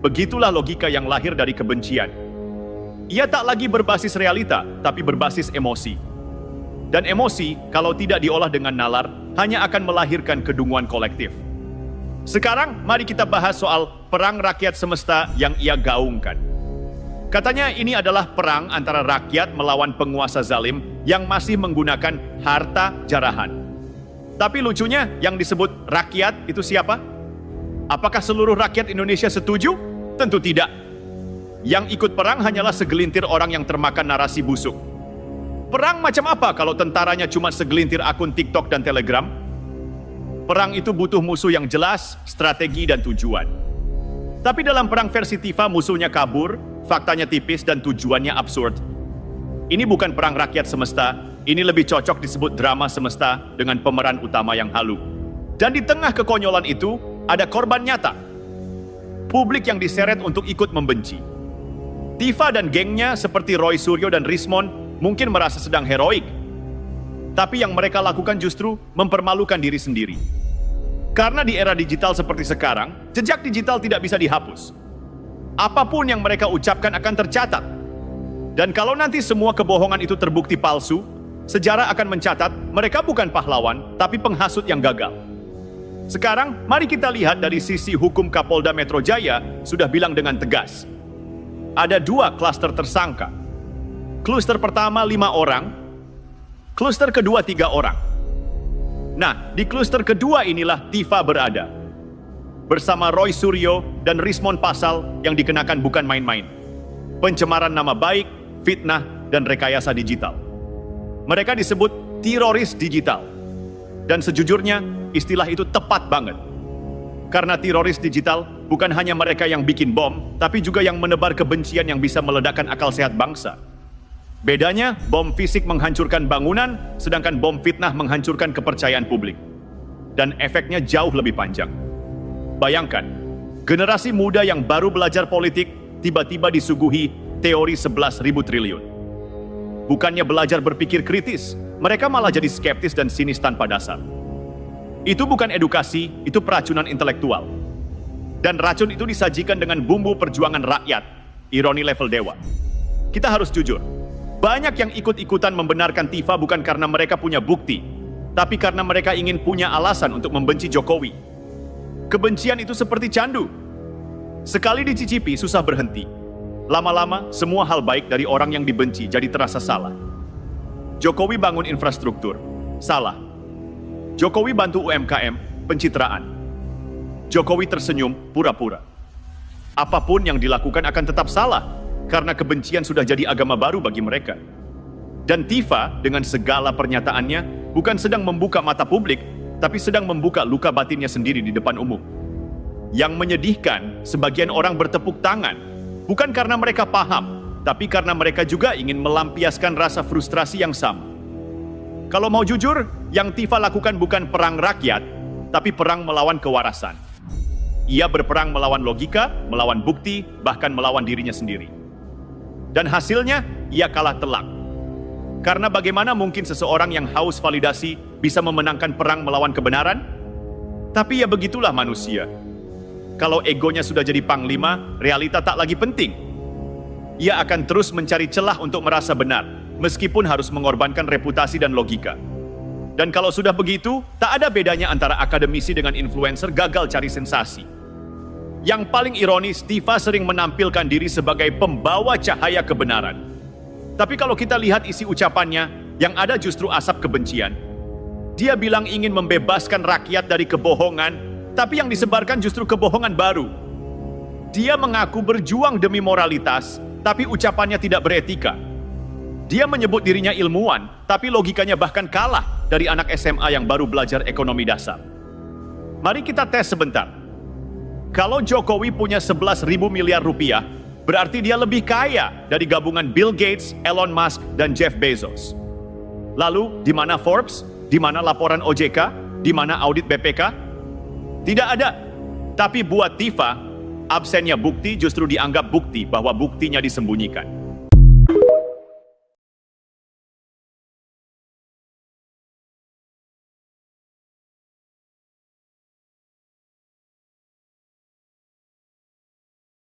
Begitulah logika yang lahir dari kebencian. Ia tak lagi berbasis realita, tapi berbasis emosi. Dan emosi, kalau tidak diolah dengan nalar, hanya akan melahirkan kedunguan kolektif. Sekarang, mari kita bahas soal perang rakyat semesta yang ia gaungkan. Katanya ini adalah perang antara rakyat melawan penguasa zalim yang masih menggunakan harta jarahan. Tapi lucunya, yang disebut rakyat itu siapa? Apakah seluruh rakyat Indonesia setuju? Tentu tidak. Yang ikut perang hanyalah segelintir orang yang termakan narasi busuk. Perang macam apa kalau tentaranya cuma segelintir akun TikTok dan Telegram? Perang itu butuh musuh yang jelas, strategi, dan tujuan. Tapi dalam perang versi Tifa, musuhnya kabur, faktanya tipis, dan tujuannya absurd. Ini bukan perang rakyat semesta, ini lebih cocok disebut drama semesta dengan pemeran utama yang halu. Dan di tengah kekonyolan itu, ada korban nyata. Publik yang diseret untuk ikut membenci. Tifa dan gengnya seperti Roy Suryo dan Rismond mungkin merasa sedang heroik. Tapi yang mereka lakukan justru mempermalukan diri sendiri. Karena di era digital seperti sekarang, jejak digital tidak bisa dihapus. Apapun yang mereka ucapkan akan tercatat. Dan kalau nanti semua kebohongan itu terbukti palsu, sejarah akan mencatat mereka bukan pahlawan, tapi penghasut yang gagal. Sekarang, mari kita lihat dari sisi hukum. Kapolda Metro Jaya sudah bilang dengan tegas. Ada 2 klaster tersangka. Kluster pertama 5 orang, kluster kedua 3 orang. Nah, di kluster kedua inilah Tifa berada. Bersama Roy Suryo dan Rismond, pasal yang dikenakan bukan main-main. Pencemaran nama baik, fitnah, dan rekayasa digital. Mereka disebut teroris digital. Dan sejujurnya, istilah itu tepat banget. Karena teroris digital bukan hanya mereka yang bikin bom, tapi juga yang menebar kebencian yang bisa meledakkan akal sehat bangsa. Bedanya, bom fisik menghancurkan bangunan, sedangkan bom fitnah menghancurkan kepercayaan publik. Dan efeknya jauh lebih panjang. Bayangkan, generasi muda yang baru belajar politik tiba-tiba disuguhi teori 11.000 triliun. Bukannya belajar berpikir kritis, mereka malah jadi skeptis dan sinis tanpa dasar. Itu bukan edukasi, itu peracunan intelektual. Dan racun itu disajikan dengan bumbu perjuangan rakyat, ironi level dewa. Kita harus jujur, banyak yang ikut-ikutan membenarkan Tifa bukan karena mereka punya bukti, tapi karena mereka ingin punya alasan untuk membenci Jokowi. Kebencian itu seperti candu. Sekali dicicipi, susah berhenti. Lama-lama, semua hal baik dari orang yang dibenci jadi terasa salah. Jokowi bangun infrastruktur, salah. Jokowi bantu UMKM, pencitraan. Jokowi tersenyum, pura-pura. Apapun yang dilakukan akan tetap salah, karena kebencian sudah jadi agama baru bagi mereka. Dan Tifa, dengan segala pernyataannya, bukan sedang membuka mata publik, tapi sedang membuka luka batinnya sendiri di depan umum. Yang menyedihkan, sebagian orang bertepuk tangan, bukan karena mereka paham, tapi karena mereka juga ingin melampiaskan rasa frustrasi yang sama. Kalau mau jujur, yang Tifa lakukan bukan perang rakyat, tapi perang melawan kewarasan. Ia berperang melawan logika, melawan bukti, bahkan melawan dirinya sendiri. Dan hasilnya, ia kalah telak. Karena bagaimana mungkin seseorang yang haus validasi bisa memenangkan perang melawan kebenaran? Tapi ya begitulah manusia. Kalau egonya sudah jadi panglima, realita tak lagi penting. Ia akan terus mencari celah untuk merasa benar, meskipun harus mengorbankan reputasi dan logika. Dan kalau sudah begitu, tak ada bedanya antara akademisi dengan influencer gagal cari sensasi. Yang paling ironis, Tifa sering menampilkan diri sebagai pembawa cahaya kebenaran. Tapi kalau kita lihat isi ucapannya, yang ada justru asap kebencian. Dia bilang ingin membebaskan rakyat dari kebohongan, tapi yang disebarkan justru kebohongan baru. Dia mengaku berjuang demi moralitas, tapi ucapannya tidak beretika. Dia menyebut dirinya ilmuwan, tapi logikanya bahkan kalah dari anak SMA yang baru belajar ekonomi dasar. Mari kita tes sebentar. Kalau Jokowi punya 11.000 miliar rupiah, berarti dia lebih kaya dari gabungan Bill Gates, Elon Musk, dan Jeff Bezos. Lalu, di mana Forbes? Di mana laporan OJK? Di mana audit BPK? Tidak ada. Tapi buat Tifa, absennya bukti justru dianggap bukti bahwa buktinya disembunyikan.